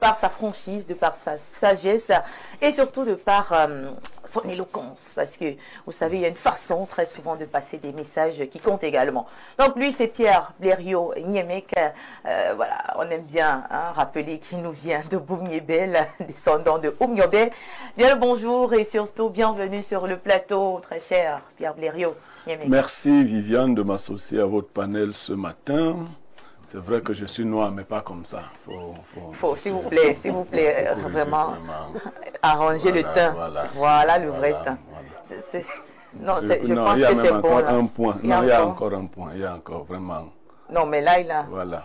par sa franchise, de par sa sagesse et surtout de par son éloquence. Parce que, vous savez, il y a une façon très souvent de passer des messages qui comptent également. Donc lui, c'est Pierre Blériot Niemek. Voilà, on aime bien rappeler qu'il nous vient de Boumniébel, descendant de Oumniobé. Bien le bonjour et surtout bienvenue sur le plateau, très cher Pierre Blériot Niemek. Merci Viviane de m'associer à votre panel ce matin. C'est vrai que je suis noir, mais pas comme ça. Faut s'il vous plaît, vraiment arranger le teint. Voilà le vrai teint. Non, je pense que c'est bon. Un point. Non, il y a encore un point. Il y a encore vraiment. Non, mais là, il a. Voilà.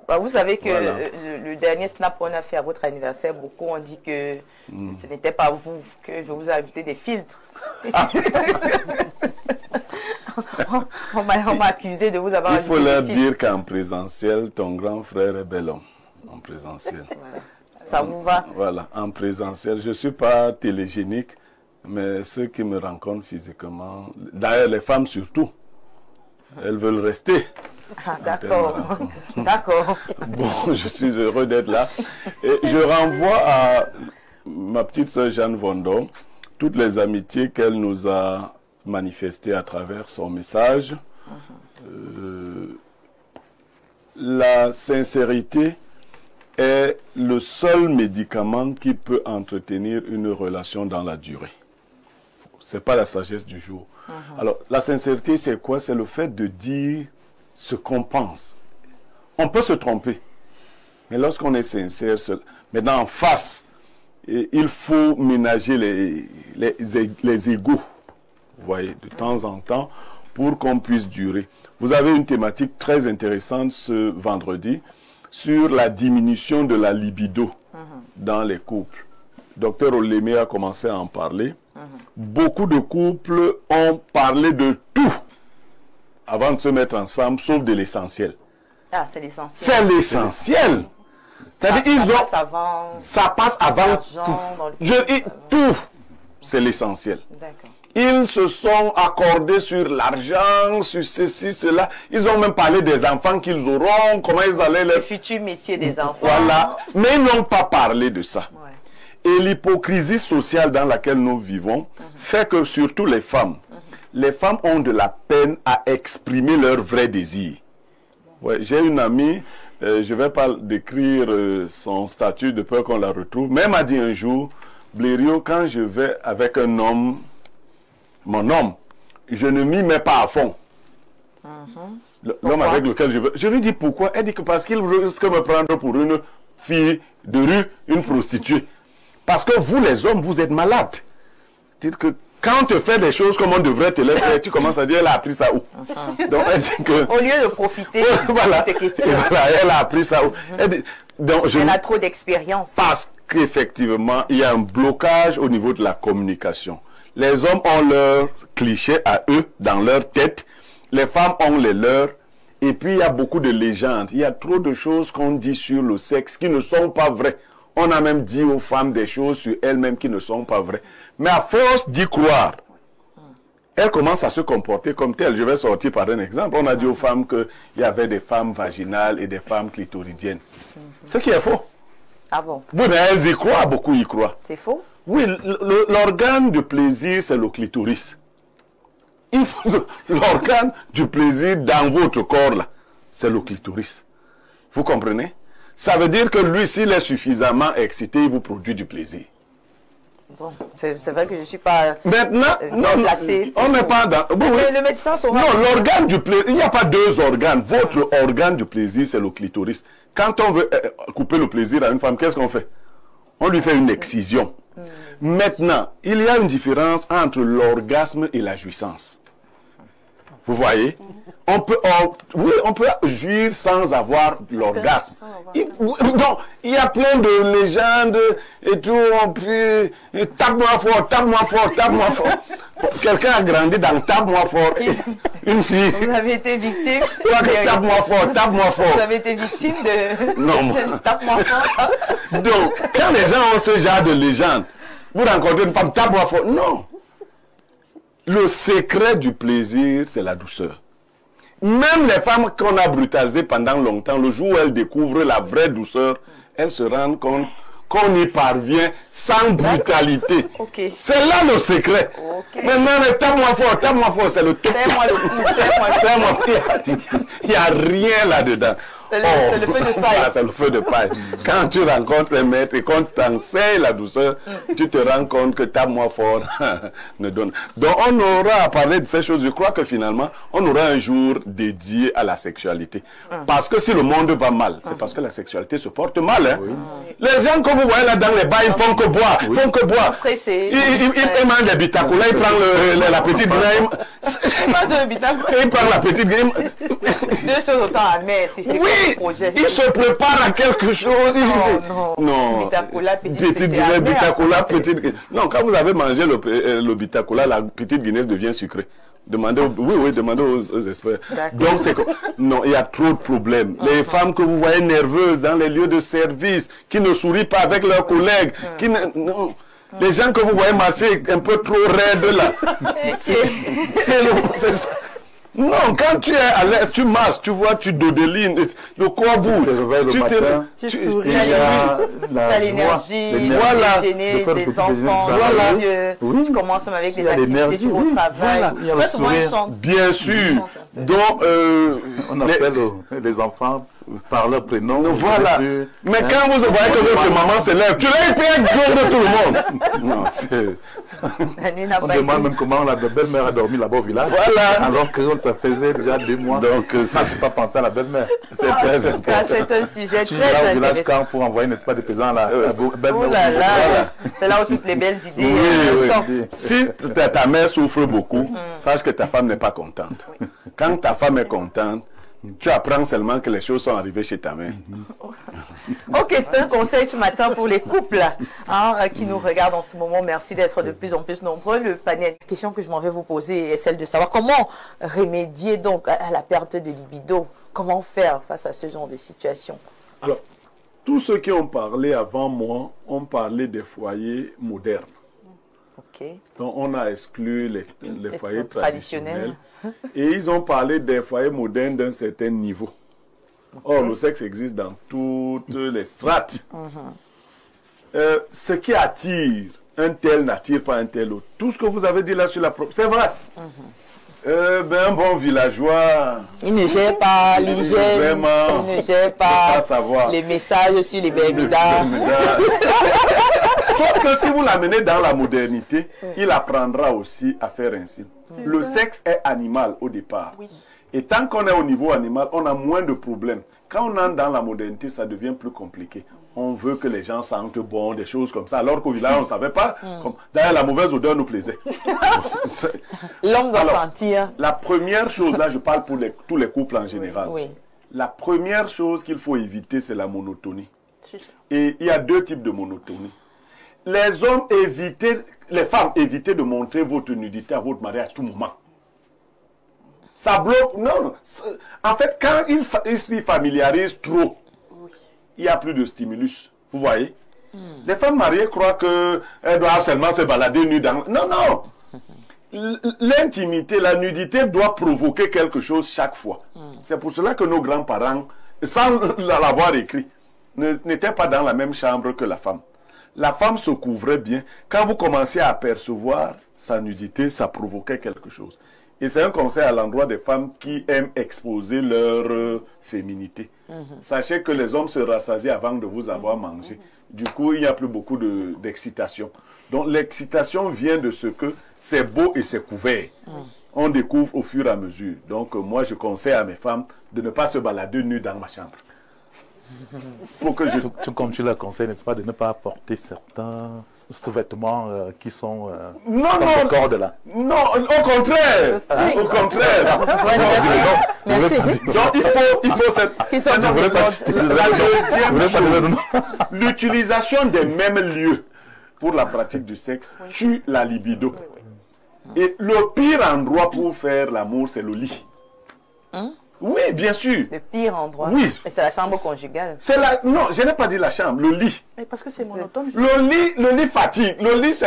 Bah, vous savez que le dernier snap qu'on a fait à votre anniversaire, beaucoup ont dit que ce n'était pas vous, que je vous ai ajouté des filtres. On m'a accusé de vous avoir. Il faut leur dire qu'en présentiel, ton grand frère est bel homme. En présentiel. Voilà. Ça vous va? Voilà, en présentiel. Je ne suis pas télégénique, mais ceux qui me rencontrent physiquement, d'ailleurs les femmes surtout, elles veulent rester. Ah, d'accord. D'accord. Bon, je suis heureux d'être là. Et je renvoie à ma petite sœur Jeanne Vondo, toutes les amitiés qu'elle nous a manifesté à travers son message. La sincérité est le seul médicament qui peut entretenir une relation dans la durée. C'est pas la sagesse du jour. Alors, la sincérité, c'est quoi? C'est le fait de dire ce qu'on pense. On peut se tromper, mais lorsqu'on est sincère, maintenant en face, il faut ménager les égos. Vous voyez, de temps en temps, pour qu'on puisse durer. Vous avez une thématique très intéressante ce vendredi sur la diminution de la libido dans les couples. Docteur Olémé a commencé à en parler. Beaucoup de couples ont parlé de tout avant de se mettre ensemble, sauf de l'essentiel. Ah, c'est l'essentiel. C'est l'essentiel. C'est-à-dire, ça passe avant tout. Tout, c'est l'essentiel. D'accord. Ils se sont accordés sur l'argent, sur ceci, cela. Ils ont même parlé des enfants qu'ils auront, comment ils allaient... Le futur métier des enfants. Voilà. Mais ils n'ont pas parlé de ça. Ouais. Et l'hypocrisie sociale dans laquelle nous vivons fait que surtout les femmes ont de la peine à exprimer leurs vrais désirs. Ouais, j'ai une amie, je ne vais pas décrire son statut de peur qu'on la retrouve, mais elle m'a dit un jour, Blériot, quand je vais avec un homme, mon homme, je ne m'y mets pas à fond. L'homme avec lequel je veux. Je lui dis pourquoi. Elle dit que parce qu'il risque de me prendre pour une fille de rue, une prostituée. Parce que vous, les hommes, vous êtes malades. Dites que quand on te fait des choses comme on devrait te les faire, tu commences à dire, elle a appris ça où? Donc, elle dit que... Au lieu de profiter voilà, de tes questions. Voilà, elle a appris ça où? Elle dit, donc, elle a trop d'expérience. Parce qu'effectivement, il y a un blocage au niveau de la communication. Les hommes ont leurs clichés à eux, dans leur tête. Les femmes ont les leurs. Et puis, il y a beaucoup de légendes. Il y a trop de choses qu'on dit sur le sexe qui ne sont pas vraies. On a même dit aux femmes des choses sur elles-mêmes qui ne sont pas vraies. Mais à force d'y croire, elles commencent à se comporter comme telles. Je vais sortir par un exemple. On a dit aux femmes qu'il y avait des femmes vaginales et des femmes clitoridiennes. Ce qui est faux. Ah bon? Oui, mais elles y croient, beaucoup y croient. C'est faux? Oui, l'organe de plaisir, c'est le clitoris. L'organe du plaisir dans votre corps, là, c'est le clitoris. Vous comprenez? Ça veut dire que lui, s'il est suffisamment excité, il vous produit du plaisir. Bon, c'est vrai que je ne suis pas placé. On n'est pas dans... Bon, mais le médecin saura... Non, l'organe du plaisir, il n'y a pas deux organes. Votre organe du plaisir, c'est le clitoris. Quand on veut couper le plaisir à une femme, qu'est-ce qu'on fait? On lui fait une excision. Maintenant, il y a une différence entre l'orgasme et la jouissance. Vous voyez? On peut jouir sans avoir l'orgasme. Donc, il y a plein de légendes et tout. Tape-moi fort, tape-moi fort, tape-moi fort. Quelqu'un a grandi dans tape-moi fort. Une fille. Vous avez été victime. Tape-moi fort, tape-moi fort. Vous avez été victime de... Non. Tape-moi fort. Donc, quand les gens ont ce genre de légende, vous rencontrez une femme, tape-moi fort. Non. Le secret du plaisir, c'est la douceur. Même les femmes qu'on a brutalisées pendant longtemps, le jour où elles découvrent la vraie douceur, elles se rendent compte qu'on y parvient sans brutalité. Okay. C'est là le secret. Okay. Maintenant, tape-moi fort, c'est le tout. Fais-moi le coup, Fais-moi. Il n'y a rien là-dedans. C'est le feu de paille. C'est le feu de paille. Quand tu rencontres un maître et qu'on t'enseigne la douceur, tu te rends compte que tape-moi fort ne donne. Donc on aura à parler de ces choses. Je crois que finalement, on aura un jour dédié à la sexualité. Parce que si le monde va mal, c'est parce que la sexualité se porte mal. Hein. Oui. Les gens que vous voyez là dans les bars, ils font que boire. Ils font que boire. Ils mangent des bitacolas, ils prennent la petite graine. Ils prennent la petite graine. Deux choses autant amères. Oui, il se prépare à quelque chose. Non. Bitacola, petite Guinness. Non, quand vous avez mangé le bitacola, la petite Guinness devient sucrée. Demandez aux experts. Donc, c'est que, non, il y a trop de problèmes. Les femmes que vous voyez nerveuses dans les lieux de service, qui ne sourient pas avec leurs collègues, non. Les gens que vous voyez marcher un peu trop raides là. C'est ça. Non, quand tu es à l'aise, tu marches, tu vois, tu dodelines, le corps bouge. Tu souris, tu as l'énergie, voilà, des enfants, voilà. Tu commences avec des activités au travail. Il y a le sourire. Bien sûr. Donc, on appelle les enfants par leur prénom. Voilà. Mais quand vous voyez que votre maman se lève, tu l'as été gros de tout le monde. Non, c'est... On demande même comment la belle-mère a dormi là-bas au village. Voilà. Alors que ça faisait déjà 2 mois. Donc, ça, je ne pas penser à la belle-mère. C'est très important. C'est un sujet tu très vas au intéressant. village quand pour envoyer, n'est-ce pas, des paysans à la belle-mère. Oh là là, c'est là où toutes les belles idées sortent. Si ta mère souffre beaucoup, sache que ta femme n'est pas contente. Quand ta femme est contente, tu apprends seulement que les choses sont arrivées chez ta mère. Ok, c'est un conseil ce matin pour les couples qui nous regardent en ce moment. Merci d'être de plus en plus nombreux. Le panel, la question que je m'en vais vous poser est celle de savoir comment remédier donc à la perte de libido. Comment faire face à ce genre de situation? Alors, tous ceux qui ont parlé avant moi ont parlé des foyers modernes. Okay. Donc, on a exclu les foyers traditionnels. Et ils ont parlé des foyers modernes d'un certain niveau. Okay. Or, le sexe existe dans toutes les strates. Ce qui attire un tel n'attire pas un tel autre. Tout ce que vous avez dit là sur la... C'est vrai. Un bon villageois... Il ne gère pas l'hygiène, il ne gère pas les messages sur les bébédas. Sauf que si vous l'amenez dans la modernité, il apprendra aussi à faire ainsi. Le sexe est animal au départ. Oui. Et tant qu'on est au niveau animal, on a moins de problèmes. Quand on entre dans la modernité, ça devient plus compliqué. On veut que les gens sentent bon, des choses comme ça. Alors qu'au village, on ne savait pas. D'ailleurs, la mauvaise odeur nous plaisait. L'homme doit sentir. La première chose, là, je parle pour tous les couples en général. Oui. La première chose qu'il faut éviter, c'est la monotonie. Et il y a 2 types de monotonie. Les hommes les femmes, évitez de montrer votre nudité à votre mari à tout moment. Ça bloque. Non. En fait, quand ils s'y familiarisent trop, il n'y a plus de stimulus. Vous voyez? Les femmes mariées croient qu'elles doivent seulement se balader nues dans... Non, non. L'intimité, la nudité doit provoquer quelque chose chaque fois. C'est pour cela que nos grands-parents, sans l'avoir écrit, n'étaient pas dans la même chambre que la femme. La femme se couvrait bien. Quand vous commencez à apercevoir sa nudité, ça provoquait quelque chose. Et c'est un conseil à l'endroit des femmes qui aiment exposer leur féminité. Sachez que les hommes se rassasient avant de vous avoir mangé. Du coup, il n'y a plus beaucoup d'excitation. Donc, l'excitation vient de ce que c'est beau et c'est couvert. On découvre au fur et à mesure. Donc, moi, je conseille à mes femmes de ne pas se balader nues dans ma chambre. Faut que comme tu le conseilles, n'est-ce pas, de ne pas porter certains sous-vêtements qui sont le corps de là. Non, au contraire. Au contraire. Merci. Donc, il faut cette... La deuxième chose, l'utilisation des mêmes lieux pour la pratique du sexe tue la libido. Et le pire endroit pour faire l'amour, c'est le lit. Oui, bien sûr. Le pire endroit. Oui. Mais c'est la chambre conjugale. Non, je n'ai pas dit la chambre, le lit. Mais parce que c'est monotone. Le lit fatigue. Le lit,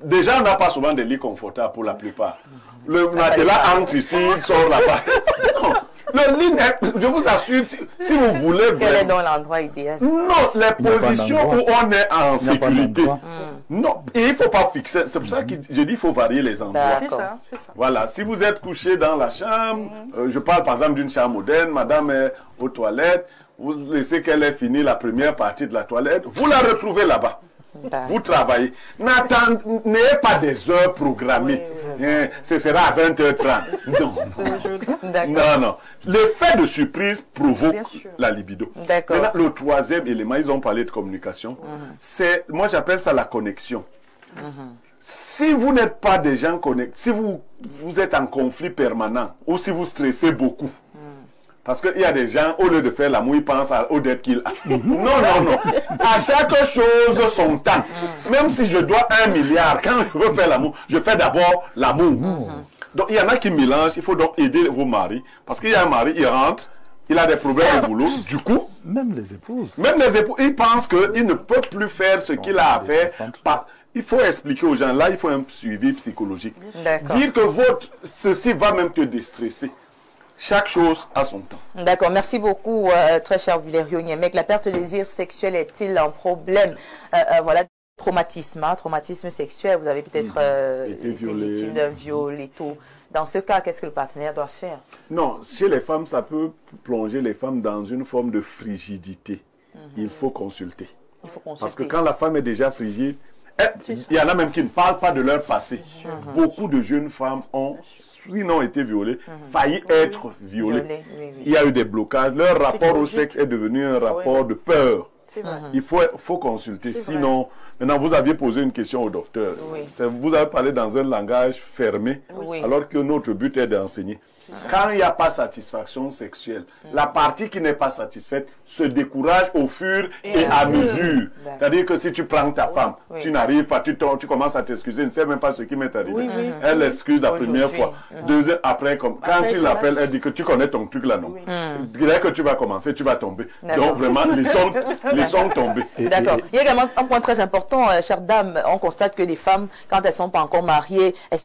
déjà, on n'a pas souvent des lits confortables pour la plupart. Le matelas entre ici, il sort là-bas. Non. Le lit, je vous assure, si vous voulez Quel est vraiment... donc l'endroit idéal? Non, les Il n'y a pas positions où d'endroit. on est en sécurité. d'endroit. Non, et il ne faut pas fixer. C'est pour ça que je dis qu'il faut varier les endroits. D'accord. C'est ça, c'est ça. Voilà, si vous êtes couché dans la chambre, je parle par exemple d'une chambre moderne, madame est aux toilettes, vous laissez qu'elle ait fini la première partie de la toilette, vous la retrouvez là-bas. D'accord. Vous travaillez. N'ayez pas des heures programmées. Ce sera à 20h30. Non. D'accord. Non, non. L'effet de surprise provoque Bien sûr. la libido. D'accord. Maintenant, le troisième élément, ils ont parlé de communication. C'est, moi j'appelle ça la connexion. Si vous n'êtes pas des gens connectés, si vous êtes en conflit permanent ou si vous stressez beaucoup, parce qu'il y a des gens, au lieu de faire l'amour, ils pensent aux dettes qu'il a. Non, non, non. À chaque chose, son temps. Même si je dois 1 milliard, quand je veux faire l'amour, je fais d'abord l'amour. Donc, il y en a qui mélangent. Il faut donc aider vos maris. Parce qu'il y a un mari, il rentre, il a des problèmes au boulot. Du coup, Même les épouses. même les époux, ils pensent qu'il ne peut plus faire ce qu'il a à faire. Il faut expliquer aux gens, là, il faut un suivi psychologique. D'accord. Dire que ceci va même te déstresser. Chaque chose a son temps. D'accord, merci beaucoup, très cher Valerio Niemec. La perte de désir sexuel est-il un problème voilà, traumatisme, hein, traumatisme sexuel. Vous avez peut-être Été été violé. victime d'un viol et tout. Dans ce cas, qu'est-ce que le partenaire doit faire? Non, chez les femmes, ça peut plonger les femmes dans une forme de frigidité. Il faut consulter. Il faut consulter. Parce que quand la femme est déjà frigide, il y en a même qui ne parlent pas de leur passé. Beaucoup de jeunes femmes ont, sinon été violées, failli être violées. Violées, oui, oui. Il y a eu des blocages. Leur rapport au Psychologique. sexe est devenu un rapport de peur. C'est vrai. Il faut consulter. C'est Sinon, maintenant, vous aviez posé une question au docteur. Oui. Vous avez parlé dans un langage fermé, Oui. alors que notre but est d'enseigner. Quand il n'y a pas satisfaction sexuelle, la partie qui n'est pas satisfaite se décourage au fur et à mesure. D'accord. C'est-à-dire que si tu prends ta femme, Oui. tu n'arrives pas, tu commences à t'excuser, ne sais même pas ce qui m'est arrivé. Oui, oui. Elle excuse la première Aujourd'hui. fois. 2 heures après, quand Après, tu c'est l'appelles, la- elle dit que tu connais ton truc là, non. Dès que tu vas commencer, tu vas tomber. D'accord. Donc vraiment, laissons tomber. D'accord. Il y a également un point très important, chère dame. On constate que les femmes, quand elles ne sont pas encore mariées, elles